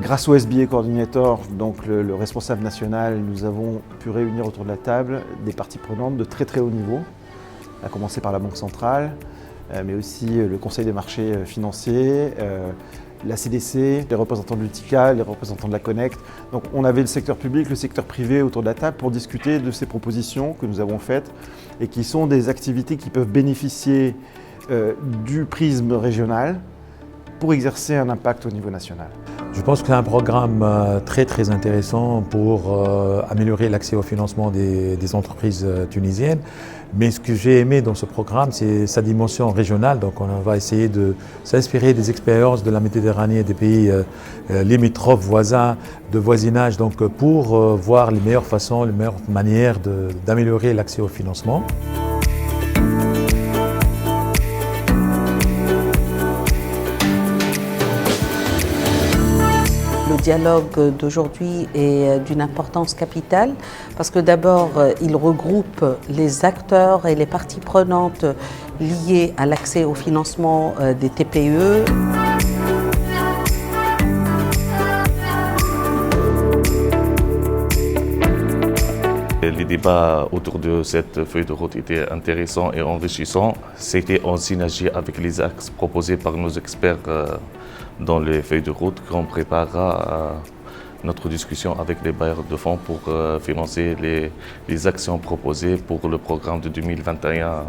Grâce au SBA Coordinator, donc le responsable national, nous avons pu réunir autour de la table des parties prenantes de très très haut niveau, à commencer par la Banque centrale, mais aussi le Conseil des marchés financiers, la CDC, les représentants de l'UTICA, les représentants de la Connect. Donc on avait le secteur public, le secteur privé autour de la table pour discuter de ces propositions que nous avons faites et qui sont des activités qui peuvent bénéficier du prisme régional pour exercer un impact au niveau national. Je pense que c'est un programme très intéressant pour améliorer l'accès au financement des entreprises tunisiennes. Mais ce que j'ai aimé dans ce programme, c'est sa dimension régionale. Donc on va essayer de s'inspirer des expériences de la Méditerranée et des pays limitrophes, voisins, de voisinage, donc pour voir les meilleures façons, les meilleures manières d'améliorer l'accès au financement. Le dialogue d'aujourd'hui est d'une importance capitale parce que d'abord, il regroupe les acteurs et les parties prenantes liées à l'accès au financement des TPE. Les débats autour de cette feuille de route étaient intéressants et enrichissants. C'était en synergie avec les axes proposés par nos experts dans les feuilles de route qu'on préparera notre discussion avec les bailleurs de fonds pour financer les actions proposées pour le programme de 2021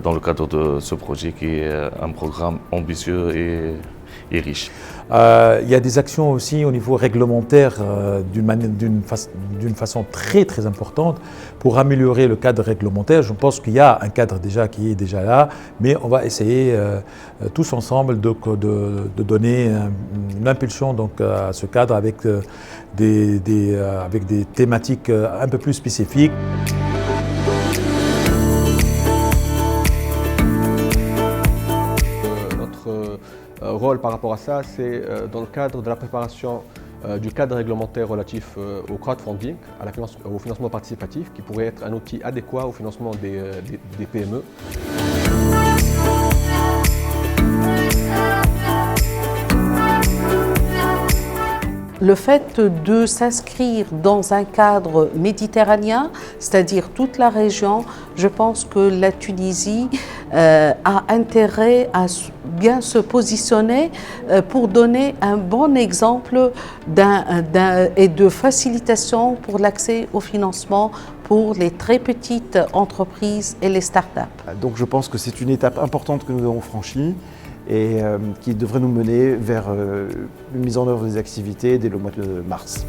dans le cadre de ce projet qui est un programme ambitieux et riche. Il y a des actions aussi au niveau réglementaire d'une façon très importante pour améliorer le cadre réglementaire. Je pense qu'il y a un cadre qui est déjà là, mais on va essayer tous ensemble de donner une impulsion donc, à ce cadre avec des thématiques un peu plus spécifiques. Rôle par rapport à ça, c'est dans le cadre de la préparation du cadre réglementaire relatif au crowdfunding, au financement participatif, qui pourrait être un outil adéquat au financement des PME. Le fait de s'inscrire dans un cadre méditerranéen, c'est-à-dire toute la région, je pense que la Tunisie a intérêt à bien se positionner pour donner un bon exemple et de facilitation pour l'accès au financement pour les très petites entreprises et les start-up. Donc je pense que c'est une étape importante que nous avons franchie et qui devrait nous mener vers une mise en œuvre des activités dès le mois de mars.